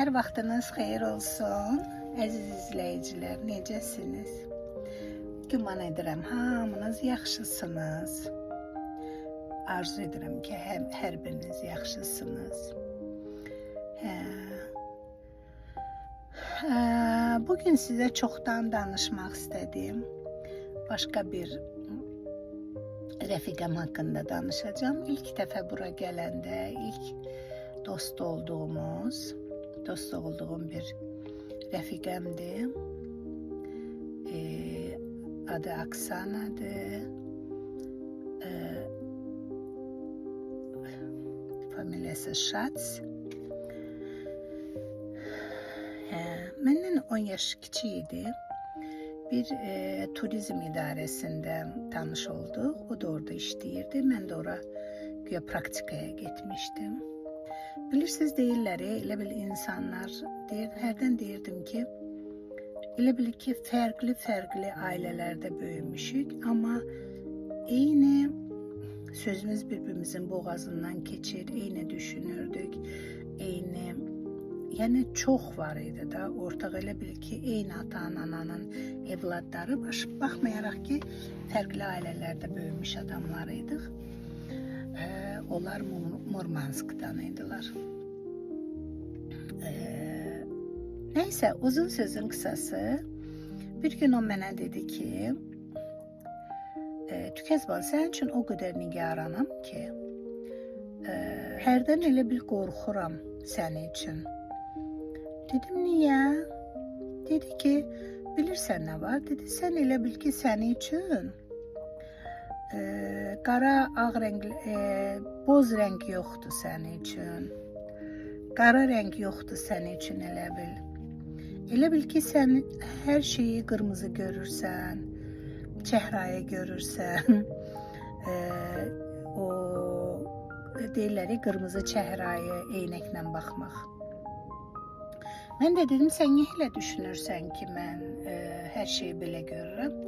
Her vaxtınız xeyir olsun. Əziz izləyicilər, necəsiniz? Güman edirəm hamınız yaxşısınız. Arzu edirəm ki, hər biriniz yaxşısınız. Bugün sizə çoxdan danışmaq istədiyim başqa bir rəfiqəm haqqında danışacağım. İlk dəfə bura gələndə dost olduğum bir rəfiqəmdir. Adı Aksanadır. Familiyası Şats. Məndən 10 yaş kiçik idi. Bir turizm idarəsində tanış olduq. O da orada işləyirdi. Mən də ora güya praktikaya getmişdim. Bilirsiniz, deyirlər, elə bil insanlar, hərdən deyirdim ki, elə bil ki, fərqli ailələrdə böyümüşük, amma eyni sözümüz bir-birimizin boğazından keçir, eyni düşünürdük, eyni, yəni çox var idi da, ortaq elə bil ki, eyni ata-ananın evladları, baxmayaraq ki, fərqli ailələrdə böyümüş adamlar idik. Onlar Murmansk'dan idiler. Neyse, uzun sözün kısası, bir gün o mənə dedi ki, Tükezban, sənin üçün o qədər nigaranam ki, hərdən elə bil qorxuram sənin üçün. Dedim, niyə? Dedi ki, bilirsən nə var? Dedi, sən elə bil ki, sənin üçün qara, ağ rəngli, boz rəng yoxdur sənin üçün. Qara rəng yoxdur sənin üçün elə bil. Elə bil ki, sən hər şeyi qırmızı görürsən, çəhrayı görürsən. O deyirlər, qırmızı çəhrayı eynəklə baxmaq. Mən də dedim, sən niyə elə düşünürsən ki, mən hər şeyi belə görürəm?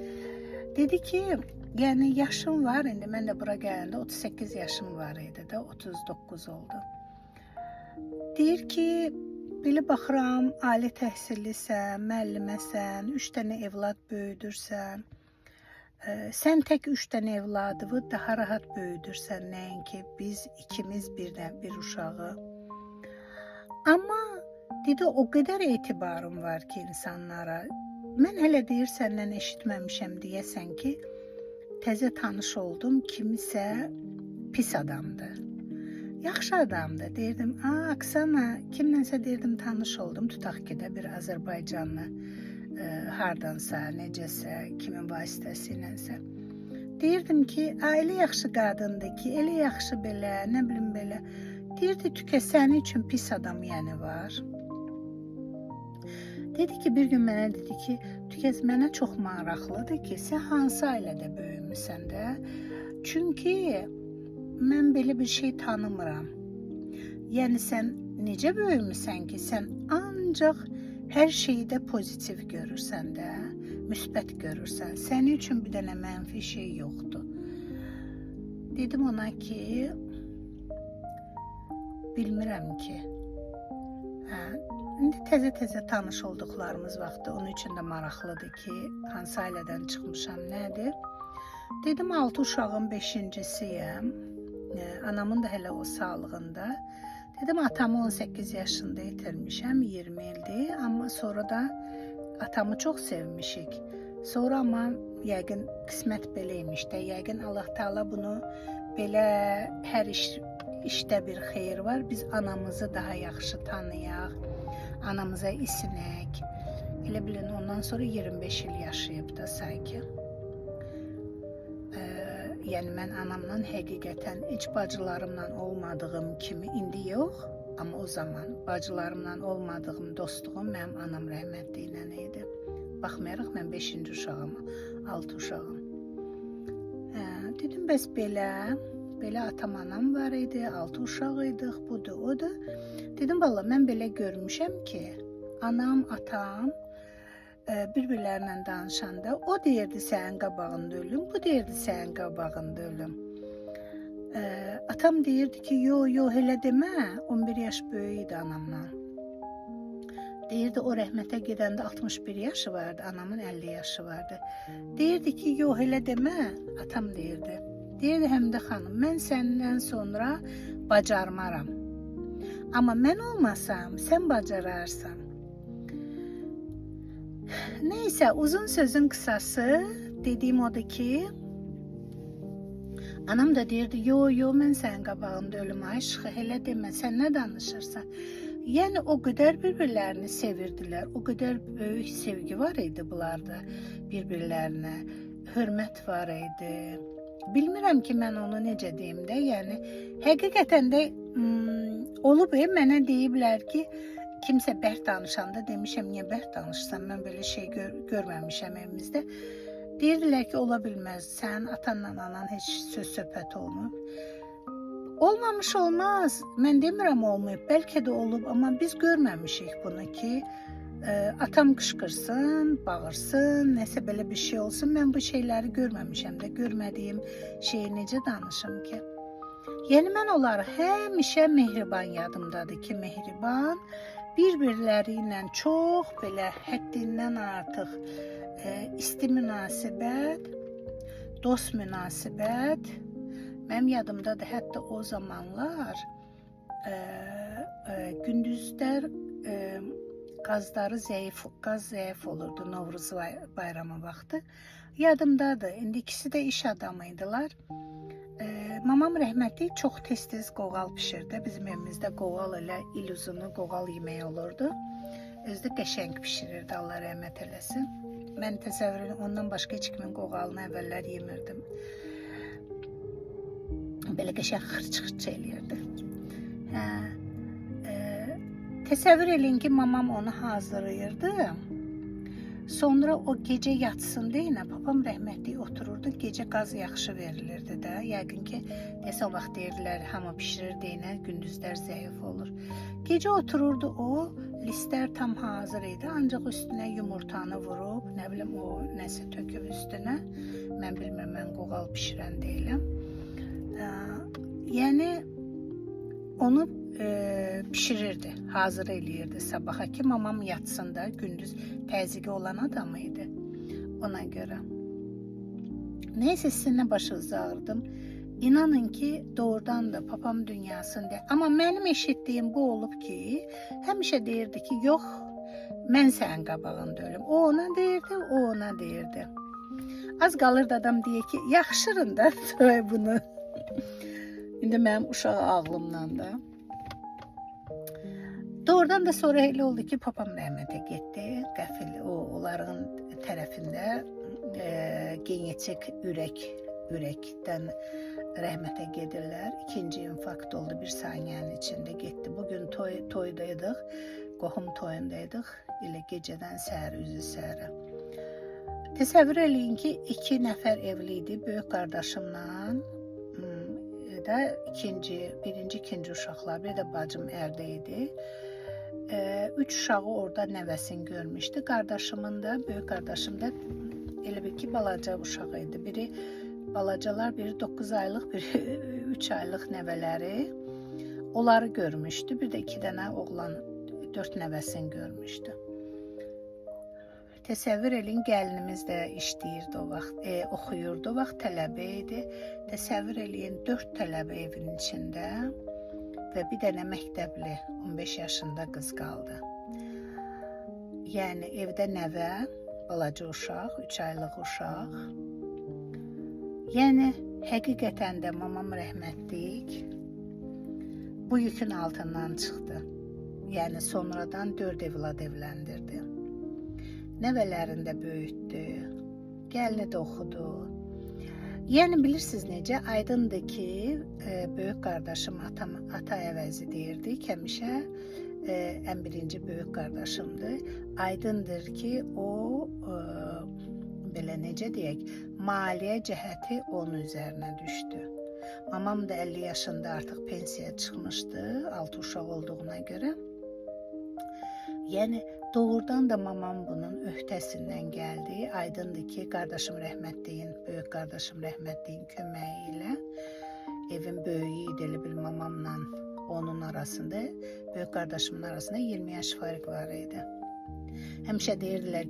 Dedi ki, yəni yaşım var, indi mən də bura gələndə 38 yaşım var idi də, 39 oldu. Deyir ki, belə baxıram, ali təhsillisən, müəlliməsən, 3 dənə evlad böyüdürsən. Sən tək 3 dənə evladı daha rahat böyüdürsən, nəinki biz ikimiz bir uşağı. Amma dedi, o qədər etibarım var ki insanlara. Mən hələ deyir, səndən eşitməmişəm deyəsən ki, təzə tanış oldum, kimisə pis adamdır. Yaxşı adamdır. Deyirdim, Aksana, kimlənsə deyirdim, tanış oldum. Tutaq ki də bir Azərbaycanlı, hardansa, necəsə, kimin vasitəsiylənsə. Deyirdim ki, elə yaxşı qadındır ki, elə yaxşı belə, nə bilim belə. Deyirdi, Tükə, sənin üçün pis adam yəni var. Dedi ki, bir gün mənə dedi ki, Tükəz, mənə çox maraqlıdır ki, sən hansı ailədə böyümüsən də? Çünki mən belə bir şey tanımıram. Yəni, sən necə böyümüsən ki, sən ancaq hər şeyi də pozitiv görürsən də, müsbət görürsən. Sənin üçün bir dənə mənfi şey yoxdur. Dedim ona ki, bilmirəm ki. İndi təzə tanış olduqlarımız vaxtı onun üçün də maraqlıdır ki, hansı ailədən çıxmışam, nədir? Dedim, 6 uşağın 5-cisiyəm. Anamın da hələ o sağlığında. Dedim, atamı 18 yaşında itirmişəm, 20 ildir. Amma sonra da atamı çox sevmişik. Sonra amma yəqin qismət beləymiş də, yəqin Allah Teala bunu belə hər işdə bir xeyir var. Biz anamızı daha yaxşı tanıyaq. Anamıza isinək. Elə bilin, ondan sonra 25 il yaşayıb da sanki. Yəni, mən anamla həqiqətən heç bacılarımla olmadığım kimi, indi yox, amma o zaman bacılarımla olmadığım dostluğum mənim anam rəhmətli ilə idi. Baxmayaraq, mən 5-ci uşağım, 6 uşağım. Dedim, bəs belə atam, anam var idi, 6 uşaq idik, budur, o da. Dedim, valla, mən belə görmüşəm ki, anam, atam bir-birlərlə danışanda, o deyirdi sənin qabağında ölüm, bu deyirdi sənin qabağında ölüm. Atam deyirdi ki, yo, elə demə, 11 yaş böyük idi anamdan. Deyirdi o rəhmətə gedəndə 61 yaşı vardı, anamın 50 yaşı vardı. Deyirdi ki, yox elə demə, atam deyirdi. Deyirdi Həmidə xanım, mən səndən sonra bacarmaram. Amma mən olmasam, sən bacararsan. Neyse, uzun sözün kısası dediğim odur ki, anam da deyirdi, yo mən sənin qabağında ölüm aşığı, elə demə, sən nə danışırsan? Yəni o qədər bir-birlərini sevirdilər, o qədər böyük sevgi var idi bunlarda bir-birlərinə, hörmət var idi. Bilmirəm ki, mən onu necə deyim də, yəni həqiqətən də olub, mənə deyiblər ki, kimsə bərk danışanda demişəm, niyə bərk danışsam, mən belə şey görməmişəm evimizdə. Deyirdilər ki, ola bilməz, sən atanla anan heç söz söhbət olmur. Olmamış olmaz, mən demirəm olmayıb, bəlkə də olub, amma biz görməmişik bunu ki, atam qışqırsın, bağırsın, nəsə belə bir şey olsun, mən bu şeyləri görməmişəm də, görmədiyim şeyi necə danışım ki? Yəni mən onları həmişə mehriban yadımdadır ki, mehriban, bir-birləri ilə çox belə həddindən artıq isti münasibət, dost münasibət. Mənim yadımdadır, hətta o zamanlar gündüzlər qazları qaz zəif olurdu Novruz bayramı vaxtı. Yadımdadır, indi ikisi də iş adamıydılar. Mamam rəhmətli çox tez-tez qoğal pişirdi. Bizim evimizdə qoğal elə il uzunu qoğal yeməyi olurdu. Özü də qəşəng pişirirdi, Allah rəhmət eləsin. Mən təsəvvürünü ondan başqa heç kimin qoğalını əvvəllər yemirdim. Belə qəşəng xırç-xırç eləyirdi. Təsəvvür eləyin ki, mamam onu hazırlayırdı. Sonra o gecə yatsın deyinə, papam rəhmətli otururdu, gecə qaz yaxşı verilirdi də. Yəqin ki, desə o vaxt deyirdilər, hamı pişirir deyinə, gündüzlər zəif olur. Gecə otururdu o, listlər tam hazır idi, ancaq üstünə yumurtanı vurub, nə bilim o nəsə töküb üstünə. Mən bilmirəm, mən qoğal pişirən deyiləm. Yəni onu pişirirdi, hazır eləyirdi sabaha ki, mamam yatsın da, gündüz təzyiqi olan adam idi ona görə. Neyse sizinlə başınızı ağrıdım. İnanın ki, doğrudan da papam dünyasında. Amma mənim eşitdiyim bu olub ki, həmişə deyirdi ki, yox, mən sənin qabağında ölüm. O ona deyirdi, o ona deyirdi. Az qalırdı adam deyə ki, yaxşırın da bunu. İndi mənim uşaq ağlımdan da. Doğrudan da sonra elə oldu ki, papam rəhmətə getdi. Qəfil onların tərəfində genetik ürəkdən rəhmətə gedirlər. İkinci infarkt oldu, bir saniyənin içində getdi. Bugün toydaydıq, qohum toyundaydıq. Elə gecədən səhər, üzü səhərə. Təsəvvür eləyin ki, 2 nəfər evli idi, böyük qardaşımla da birinci, ikinci uşaqlar, bir də bacım ərdə idi. 3 uşağı orada nəvəsini görmüşdü. Qardaşımın da, böyük qardaşım da elə bir ki, balaca uşağı idi. Biri balacalar, biri 9 aylıq, biri 3 aylıq nəvələri. Onları görmüşdü. Bir də 2 dənə oğlan, 4 nəvəsini görmüşdü. Təsəvvür eləyin, gəlinimiz də işləyirdi o vaxt, oxuyurdu, o vaxt tələbə idi. Təsəvvür eləyin, 4 tələbə evin içində və bir dənə məktəbli, 15 yaşında qız qaldı. Yəni evdə nəvə, balaca uşaq, 3 aylıq uşaq. Yəni həqiqətən də mamam rəhmətlik bu yükün altından çıxdı. Yəni sonradan 4 evlad evləndirdi. Nəvələrini də böyütdü, gəlini də oxudu. Yəni bilirsiniz necə, aydındır ki, böyük qardaşım ata əvəzi deyirdik, həmişə ən birinci böyük qardaşımdır. Aydındır ki, o belə necə deyək, maliyyə cəhəti onun üzərinə düşdü. Mamam da 50 yaşında artıq pensiyaya çıxmışdı, 6 uşaq olduğuna görə. Yəni doğrudan da mamam bunun öhdəsindən gəldi. Aydındır ki, qardaşım rəhmətliyin, böyük qardaşım rəhmətliyin köməyi ilə evin böyüyü idi, elə bil mamamla onun arasında, böyük qardaşımın arasında 20 yaş fərq var idi. Həmişə deyirdilər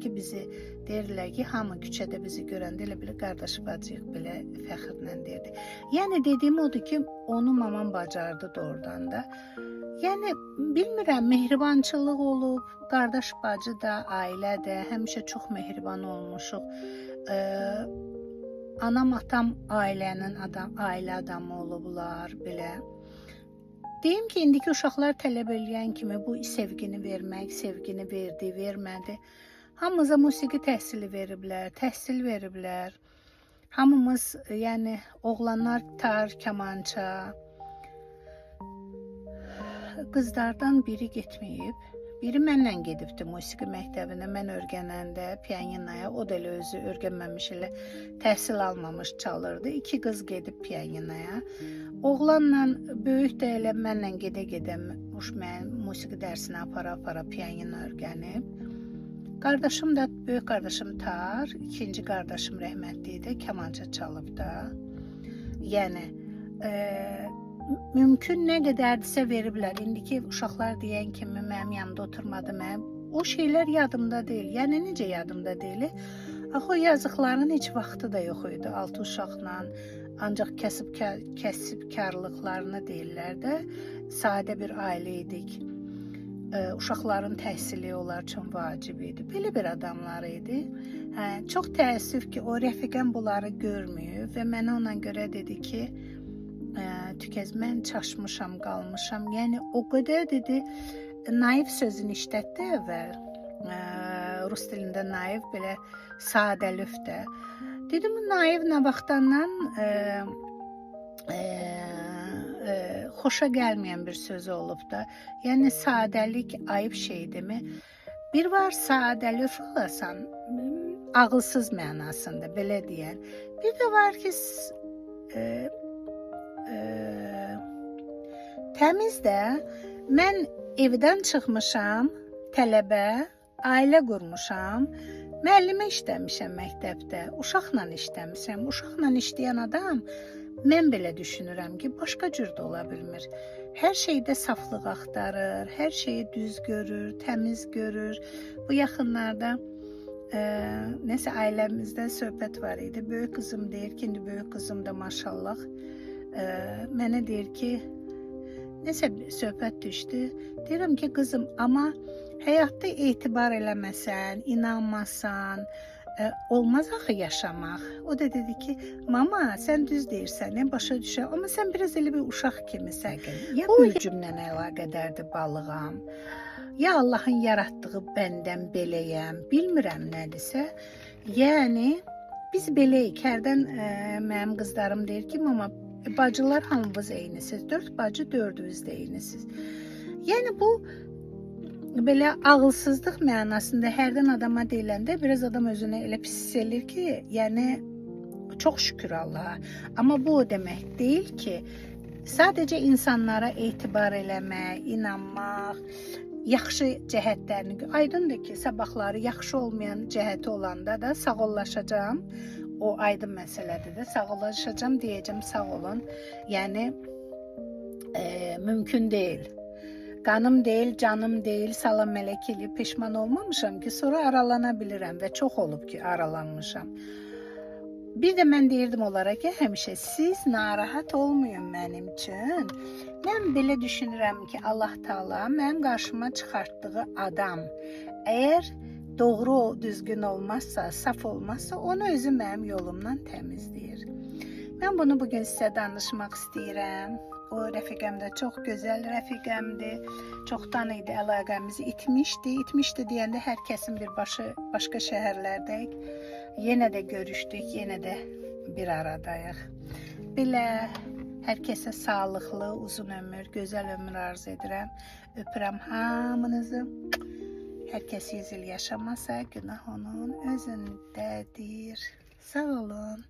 ki, hamı küçədə bizi görəndə elə bilir qardaş bacıyıq, belə fəxrlə deyirdi. Yəni dediyim odur ki, onu mamam bacardı doğrudan da. Yəni bilmirəm, mehribançılıq olub, qardaş bacı da, ailə də həmişə çox mehriban olmuşuq. Anam, atam ailə adamı olublar belə. Deyim ki, indiki uşaqlar tələb eləyən kimi bu sevgini vermək, sevgini verdi, vermədi. Hamımıza musiqi təhsili veriblər, təhsil veriblər. Hamımız, yəni oğlanlar tar, kamança. Qızlardan biri getməyib. Biri mənlə gedibdi musiqi məktəbinə, mən öyrənəndə pianinoya, o da elə özü öyrənməmiş, elə təhsil almamış çalırdı. 2 qız gedib pianinoya. Oğlanla böyük də elə mənlə gedə-gedə mən musiqi dərsinə apara pianino öyrənib. Qardaşım da, böyük qardaşım tar, ikinci qardaşım rəhmətli idi, kamança çalıb da. Yəni mümkün nə qədərdirsə veriblər. İndiki uşaqlar deyən kimi mənim yanımda oturmadı, o şeylər yadımda deyil. Yəni necə yadımda deyil? Axı o yazıqların heç vaxtı da yox idi 6 uşaqla. Ancaq kəsibkarlıqlarını deyirlər də. Sadə bir ailə idik. Uşaqların təhsili onlar üçün vacib idi. Belə bir adamlar idi. Çox təəssüf ki, o rəfiqəm bunları görmüyor və mənə ona görə dedi ki, Tükəz, mən çaşmışam, qalmışam. Yəni o qədər dedi, naif sözünü işlətdi əvvəl. Rus dilində naif, belə sadəlif də. Dedim, naif nə vaxtdan xoşa gəlməyən bir söz olub da. Yəni sadəlik ayıb şeydirmi? Bir var sadəlif olasan, ağılsız mənasında, belə deyən. Bir də var ki, təmiz də. Mən evdən çıxmışam, tələbə, ailə qurmuşam, müəllimə işləmişəm məktəbdə, uşaqla işləmişəm. Uşaqla işləyən adam, mən belə düşünürəm ki, başqa cür də ola bilmir. Hər şeydə saflıq axtarır, hər şeyi düz görür, təmiz görür. Bu yaxınlarda nəsə ailəmizdə söhbət var idi. Böyük qızım deyir ki, indi böyük qızım da maşallah mənə deyir ki, nəsə söhbət düşdü. Deyirəm ki, qızım, amma həyatda etibar eləməsən, inanmasan, olmaz axı yaşamaq. O da dedi ki, mama, sən düz deyirsən, başa düşə, amma sən biraz elə bir uşaq kimisən. Ya gülcümlə əlaqədərdir balığam, ya Allahın yaratdığı bəndən beləyəm, bilmirəm nədirsə. Yəni, biz beləyik. Hərdən mənim qızlarım deyir ki, mama, bacılar hamımız eynisiz, 4 bacı 4'ünüz də eynisiz. Yəni bu belə ağılsızlıq mənasında hərdən adama deyiləndə biraz adam özünü elə pis hiss edir ki, yəni çox şükür Allaha. Amma bu o demək deyil ki, sadəcə insanlara etibar eləmək, inanmaq, yaxşı cəhətlərini, aydındır ki, sabahları yaxşı olmayan cəhəti olanda da sağollaşacağam. O aydın məsələdir də, sağollaşacağam, deyəcəm sağ olun. Yəni mümkün deyil. Qanım deyil, canım deyil, salam mələk eləyib peşman olmamışam ki, sonra aralana bilirəm və çox olub ki, aralanmışam. Bir də mən deyirdim onlara ki, həmişə siz narahat olmayın mənim üçün. Mən belə düşünürəm ki, Allah Taala mənim qarşıma çıxartdığı adam, əgər doğru, düzgün olmazsa, saf olmazsa, onu özü mənim yolumdan təmizləyir. Mən bunu bugün sizə danışmaq istəyirəm. O rəfiqəm də çox gözəl rəfiqəmdir. Çoxdan idi əlaqəmizi itmişdi. İtmişdi deyəndə hər kəsin bir başı başqa şəhərlərdəyik. Yenə də görüşdük, yenə də bir aradayıq. Belə hər kəsə sağlıqlı, uzun ömür, gözəl ömür arzu edirəm. Öpürəm hamınızı. Hər kəs 100 il yaşamasa, günah onun özündədir. Sağ olun.